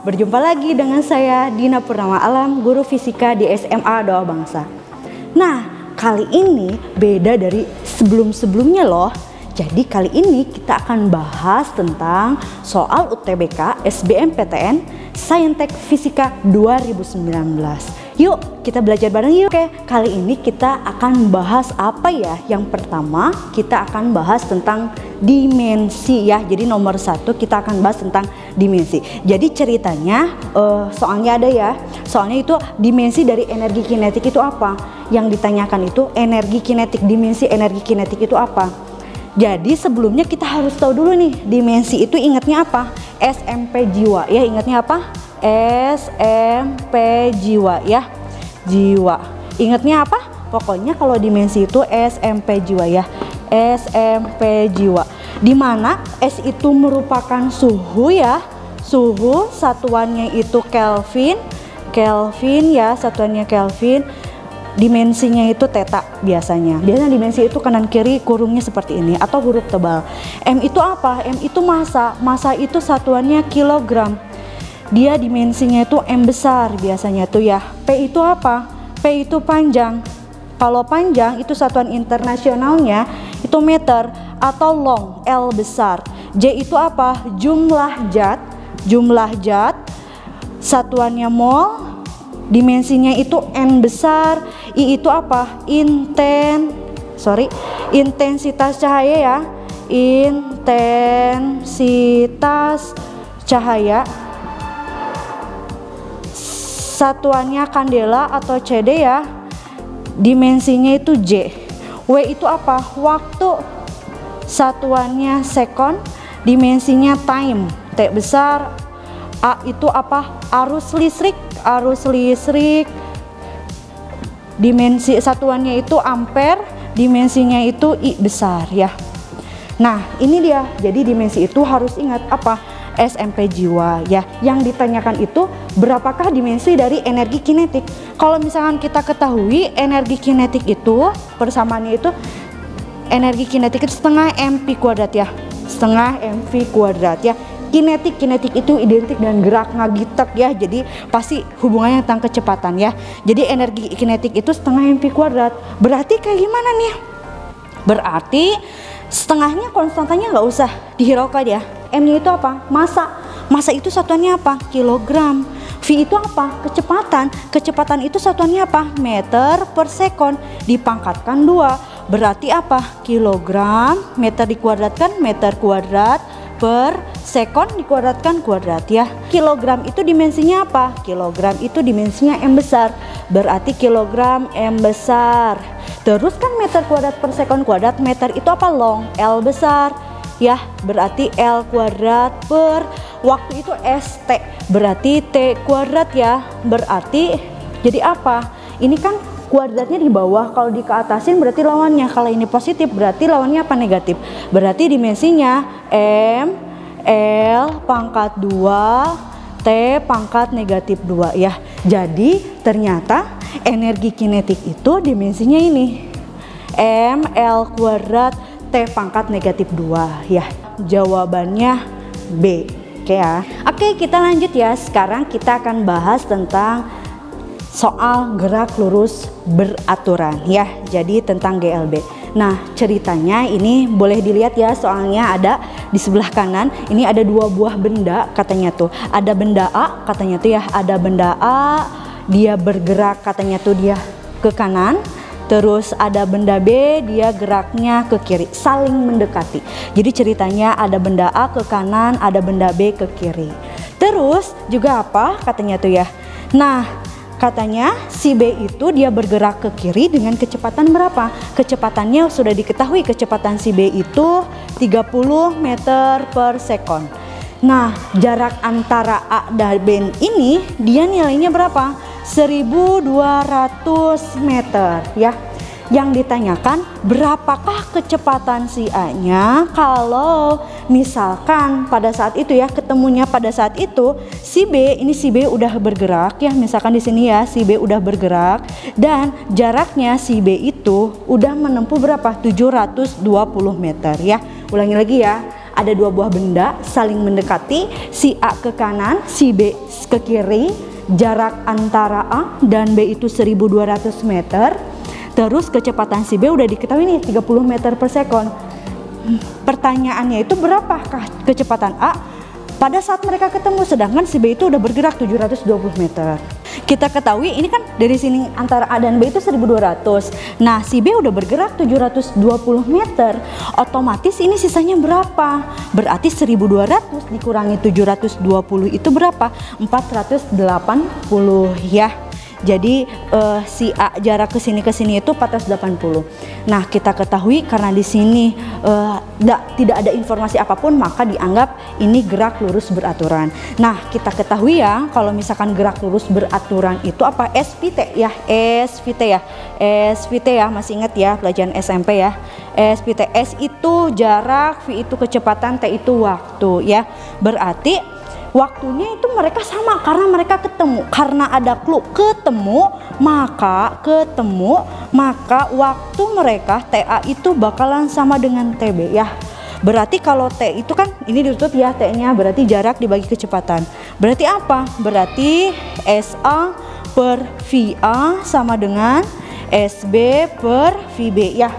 Berjumpa lagi dengan saya Dina Purnama Alam, guru fisika di SMA Doa Bangsa. Nah, kali ini beda dari sebelum-sebelumnya loh. Jadi kali ini kita akan bahas tentang soal UTBK SBMPTN Saintek Fisika 2019. Yuk kita belajar bareng yuk. Oke, kali ini kita akan bahas apa ya? Yang pertama kita akan bahas tentang dimensi ya. Jadi nomor 1 kita akan bahas tentang dimensi. Jadi ceritanya soalnya ada ya. Soalnya itu dimensi dari energi kinetik itu apa? Yang ditanyakan itu energi kinetik, dimensi energi kinetik itu apa? Jadi sebelumnya kita harus tahu dulu nih, dimensi itu ingatnya apa? SMP jiwa ya, ingatnya apa? SMP jiwa ya, jiwa. Ingatnya apa? Pokoknya kalau dimensi itu SMP jiwa ya, SMP jiwa. Dimana S itu merupakan suhu ya, suhu satuannya itu Kelvin, Kelvin ya, satuannya Kelvin. Dimensinya itu theta biasanya dimensi itu kanan kiri kurungnya seperti ini atau huruf tebal. M itu apa? M itu massa, massa itu satuannya kilogram, dia dimensinya itu M besar biasanya tuh ya. P itu apa? P itu panjang, kalau panjang itu satuan internasionalnya itu meter atau long, L besar. J itu apa? Jumlah zat, jumlah zat satuannya mol, dimensinya itu N besar. I itu apa? Intensitas cahaya ya, intensitas cahaya satuannya kandela atau CD ya, dimensinya itu J. W itu apa? Waktu satuannya second, dimensinya time, T besar. A itu apa? Arus listrik, arus listrik dimensi satuannya itu ampere, dimensinya itu I besar ya. Nah ini dia, jadi dimensi itu harus ingat apa? SMP jiwa ya. Yang ditanyakan itu berapakah dimensi dari energi kinetik. Kalau misalkan kita ketahui energi kinetik itu persamaannya itu energi kinetik itu setengah mv kuadrat ya, setengah mv kuadrat ya. Kinetik itu identik dengan gerak ngagitek ya, jadi pasti hubungannya tentang kecepatan ya. Jadi energi kinetik itu setengah mv kuadrat. Berarti kayak gimana nih? Berarti setengahnya konstantanya nggak usah dihiraukan ya. M-nya itu apa? Massa. Massa itu satuannya apa? Kilogram. V itu apa? Kecepatan. Kecepatan itu satuannya apa? Meter per sekon dipangkatkan 2. Berarti apa? Kilogram, meter dikuadratkan meter kuadrat per sekon dikuadratkan kuadrat ya. Kilogram itu dimensinya apa? Kilogram itu dimensinya M besar. Berarti kilogram M besar. Terus kan meter kuadrat per sekon kuadrat, meter itu apa? Long, L besar ya. Berarti L kuadrat per waktu itu ST. Berarti T kuadrat ya. Berarti jadi apa? Ini kan kuadratnya di bawah, kalau di keatasin berarti lawannya. Kalau ini positif berarti lawannya apa? Negatif. Berarti dimensinya M L pangkat 2 T pangkat negatif 2 ya. Jadi ternyata energi kinetik itu dimensinya ini M L kuadrat T pangkat negatif 2 ya. Jawabannya B. Oke ya. Oke, kita lanjut ya. Sekarang kita akan bahas tentang soal gerak lurus beraturan ya. Jadi tentang GLB. Nah ceritanya ini boleh dilihat ya, soalnya ada di sebelah kanan ini ada 2 buah benda katanya tuh. Ada benda A katanya tuh ya, ada benda A dia bergerak katanya tuh dia ke kanan. Terus ada benda B dia geraknya ke kiri, saling mendekati. Jadi ceritanya ada benda A ke kanan, ada benda B ke kiri. Terus juga apa katanya tuh ya. Nah katanya si B itu dia bergerak ke kiri dengan kecepatan berapa? Kecepatannya sudah diketahui, kecepatan si B itu 30 meter per sekon. Nah jarak antara A dan B ini dia nilainya berapa? 1200 meter ya. Yang ditanyakan berapakah kecepatan si A-nya kalau misalkan pada saat itu ya, ketemunya pada saat itu si B, ini si B udah bergerak ya, misalkan di sini ya si B udah bergerak dan jaraknya si B itu udah menempuh berapa? 720 meter ya. Ulangi lagi ya. ada dua buah benda saling mendekati, si A ke kanan, si B ke kiri, jarak antara A dan B itu 1200 meter. Terus kecepatan si B udah diketahui nih 30 meter per sekon. Pertanyaannya itu berapakah kecepatan A pada saat mereka ketemu, sedangkan si B itu udah bergerak 720 meter. Kita ketahui ini kan dari sini antara A dan B itu 1200. Nah, si B udah bergerak 720 meter. Otomatis ini sisanya berapa? Berarti 1200 dikurangi 720 itu berapa? 480 ya. Jadi si A jarak ke sini itu 480. Nah, kita ketahui karena di sini tidak ada informasi apapun, maka dianggap ini gerak lurus beraturan. Nah, kita ketahui ya, kalau misalkan gerak lurus beraturan itu apa? SVT ya, SVT ya, SVT ya, masih ingat ya pelajaran SMP ya. SVT, S itu jarak, V itu kecepatan, T itu waktu ya. Berarti waktunya itu mereka sama karena mereka ketemu, karena ada clue ketemu, maka waktu mereka TA itu bakalan sama dengan TB ya. Berarti kalau T itu kan ini ditutup ya T-nya, berarti jarak dibagi kecepatan. Berarti apa? Berarti SA per VA sama dengan SB per VB ya.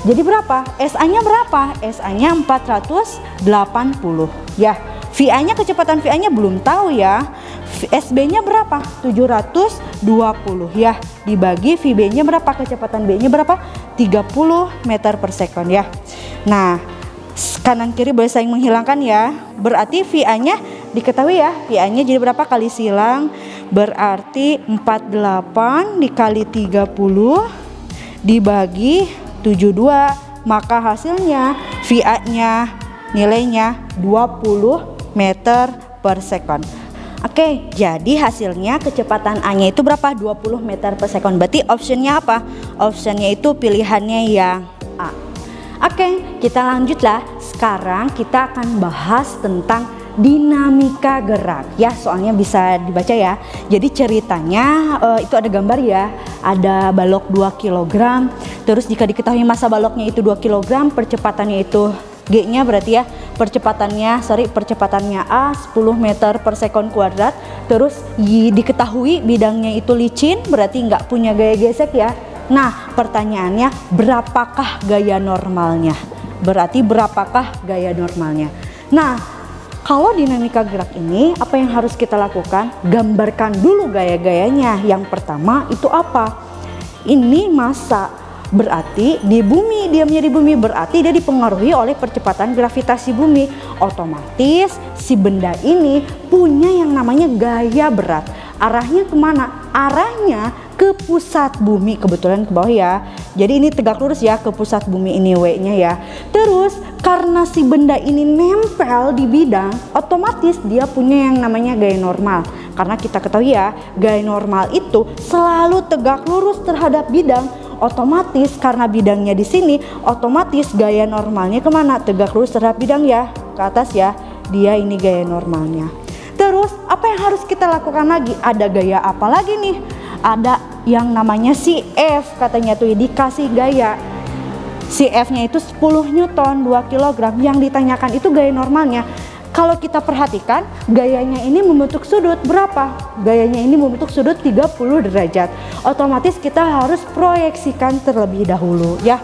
Jadi berapa? SA-nya berapa? SA-nya 480 ya. VA-nya, kecepatan VA-nya belum tahu ya. SB-nya berapa? 720 ya. Dibagi VB-nya berapa? Kecepatan B-nya berapa? 30 meter per sekon ya. Nah, kanan kiri boleh saling menghilangkan ya. Berarti VA-nya diketahui ya. VA-nya jadi berapa kali silang? Berarti 48 dikali 30 dibagi 72. Maka hasilnya VA-nya nilainya 20 meter per sekon. Oke, jadi hasilnya kecepatan A-nya itu berapa? 20 meter per sekon. Berarti optionnya apa? Optionnya itu pilihannya yang A. Oke, kita lanjutlah. Sekarang kita akan bahas tentang dinamika gerak ya, soalnya bisa dibaca ya. Jadi ceritanya itu ada gambar ya, ada balok 2 kg. Terus jika diketahui massa baloknya itu 2 kg, percepatannya itu G-nya berarti ya, percepatannya A 10 meter per sekon kuadrat. Terus diketahui bidangnya itu licin, berarti nggak punya gaya gesek ya. Nah, pertanyaannya berapakah gaya normalnya? Berarti berapakah gaya normalnya? Nah, kalau dinamika gerak ini apa yang harus kita lakukan? Gambarkan dulu gaya-gayanya. Yang pertama itu apa? Ini massa. Berarti di bumi, diamnya di bumi, berarti dia dipengaruhi oleh percepatan gravitasi bumi. Otomatis si benda ini punya yang namanya gaya berat. Arahnya kemana? Arahnya ke pusat bumi, kebetulan ke bawah ya. Jadi ini tegak lurus ya ke pusat bumi, ini W-nya ya. Terus karena si benda ini nempel di bidang, otomatis dia punya yang namanya gaya normal. Karena kita ketahui ya, gaya normal itu selalu tegak lurus terhadap bidang. Otomatis karena bidangnya di sini, otomatis gaya normalnya kemana? Tegak lurus terhadap bidang ya, ke atas ya. Dia ini gaya normalnya. Terus apa yang harus kita lakukan lagi? Ada gaya apa lagi nih? Ada yang namanya CF, katanya tuh dikasih gaya. CF-nya itu 10 Newton 2 kg. Yang ditanyakan itu gaya normalnya. Kalau kita perhatikan, gayanya ini membentuk sudut berapa? Gayanya ini membentuk sudut 30 derajat. Otomatis kita harus proyeksikan terlebih dahulu ya.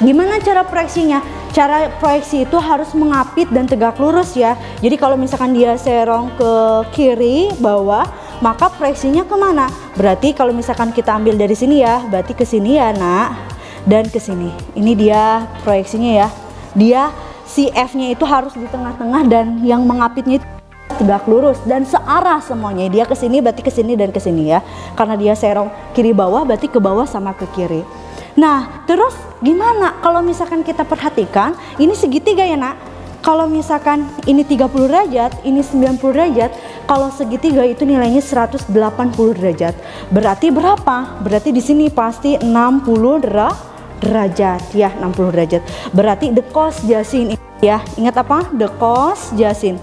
Gimana cara proyeksinya? Cara proyeksi itu harus mengapit dan tegak lurus ya. Jadi kalau misalkan dia serong ke kiri bawah, maka proyeksinya kemana? Berarti kalau misalkan kita ambil dari sini ya, berarti ke sini ya nak, dan ke sini. Ini dia proyeksinya ya. Dia si F-nya itu harus di tengah-tengah dan yang mengapitnya itu tegak lurus dan searah semuanya. Dia ke sini berarti ke sini dan ke sini ya. Karena dia serong kiri bawah berarti ke bawah sama ke kiri. Nah, terus gimana kalau misalkan kita perhatikan ini segitiga ya nak? Kalau misalkan ini 30 derajat, ini 90 derajat, kalau segitiga itu nilainya 180 derajat. Berarti berapa? Berarti di sini pasti 60 derajat ya, 60 derajat. Berarti the cos jasin ya. Ingat apa? The cos jasin.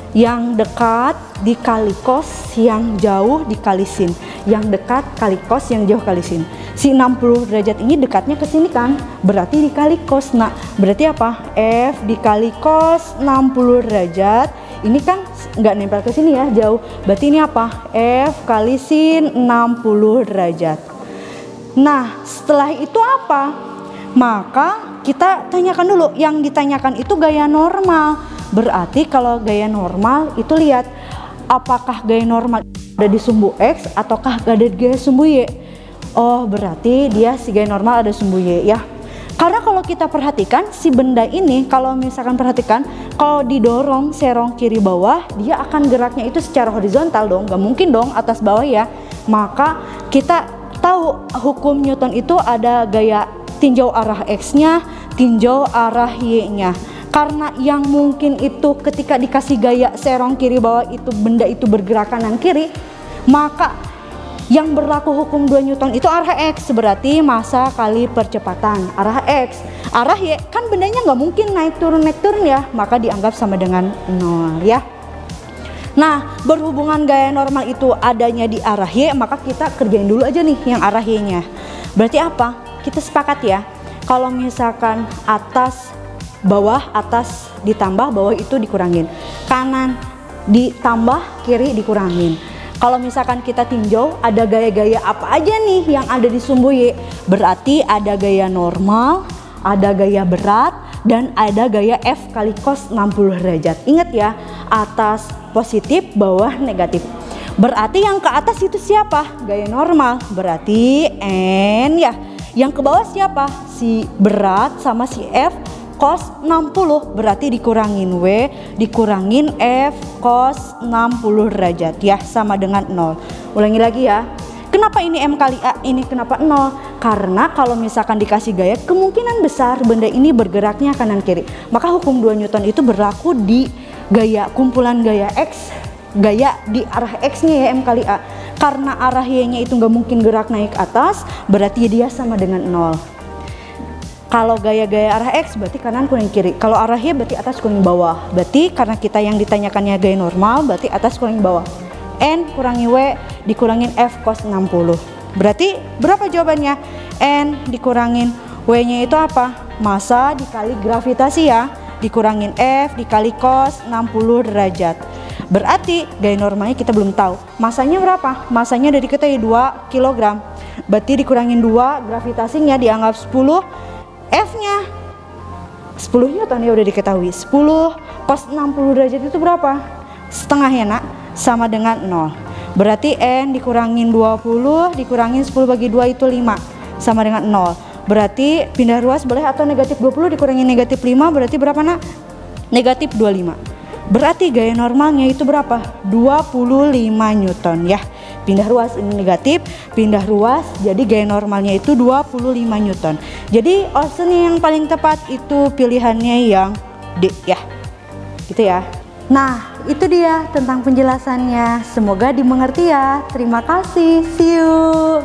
Yang dekat dikali cos, yang jauh dikali sin. Yang dekat kali cos, yang jauh kali sin. Si 60 derajat ini dekatnya ke sini kan, berarti dikali cos. Nah, berarti apa? F dikali cos 60 derajat. Ini kan nggak nempel ke sini ya, jauh. Berarti ini apa? F kali sin 60 derajat. Nah, setelah itu apa? Maka kita tanyakan dulu. Yang ditanyakan itu gaya normal. Berarti kalau gaya normal itu lihat apakah gaya normal ada di sumbu X ataukah ada di gaya sumbu Y. Oh, berarti dia si gaya normal ada sumbu Y ya. Karena kalau kita perhatikan si benda ini, kalau misalkan perhatikan, kalau didorong serong kiri bawah, dia akan geraknya itu secara horizontal dong, gak mungkin dong atas bawah ya. Maka kita tahu hukum Newton itu ada gaya tinjau arah X-nya, tinjau arah Y-nya. Karena yang mungkin itu ketika dikasih gaya serong kiri bawah itu benda itu bergerak kanan kiri, maka yang berlaku hukum 2 Newton itu arah X, berarti massa kali percepatan. Arah X, arah Y kan bendanya nggak mungkin naik turun ya, maka dianggap sama dengan 0 ya. Nah, berhubungan gaya normal itu adanya di arah Y, maka kita kerjain dulu aja nih yang arah Y-nya. Berarti apa? Kita sepakat ya, kalau misalkan atas bawah, atas ditambah, bawah itu dikurangin, kanan ditambah, kiri dikurangin. Kalau misalkan kita tinjau ada gaya-gaya apa aja nih yang ada di sumbu Y, berarti ada gaya normal, ada gaya berat, dan ada gaya F kali cos 60 derajat. Ingat ya, atas positif, bawah negatif. Berarti yang ke atas itu siapa? Gaya normal, berarti N ya. Yang ke bawah siapa? Si berat sama si F cos 60, berarti dikurangin W dikurangin F cos 60 derajat ya, sama dengan 0. Ulangi lagi ya. Kenapa ini M kali A, ini kenapa 0? Karena kalau misalkan dikasih gaya, kemungkinan besar benda ini bergeraknya kanan kiri. Maka hukum 2 Newton itu berlaku di gaya kumpulan gaya X, gaya di arah X-nya ya, M kali A. Karena arah Y-nya itu nggak mungkin gerak naik atas, berarti dia sama dengan 0. Kalau gaya-gaya arah X berarti kanan kuning kiri. Kalau arah Y berarti atas kuning bawah. Berarti karena kita yang ditanyakannya gaya normal, berarti atas kuning bawah. N kurangi W dikurangin F cos 60. Berarti berapa jawabannya? N dikurangin W-nya itu apa? Massa dikali gravitasi ya. Dikurangin F dikali cos 60 derajat. Berarti gaya normalnya kita belum tahu. Masanya berapa? Masanya dari kita 2 kg. Berarti dikurangin 2, gravitasinya dianggap 10. F-nya 10 Newton ya, udah diketahui. 10 cos 60 derajat itu berapa? Setengah ya nak, sama dengan 0. Berarti N dikurangin 20 dikurangin 10 bagi 2 itu 5, sama dengan 0. Berarti pindah ruas boleh, atau negatif 20 dikurangin negatif 5 berarti berapa nak? Negatif 25. Berarti gaya normalnya itu berapa? 25 Newton ya. Pindah ruas, ini negatif, pindah ruas, jadi gaya normalnya itu 25 Newton. Jadi option yang paling tepat itu pilihannya yang D ya, gitu ya. Nah, itu dia tentang penjelasannya, semoga dimengerti ya. Terima kasih, see you.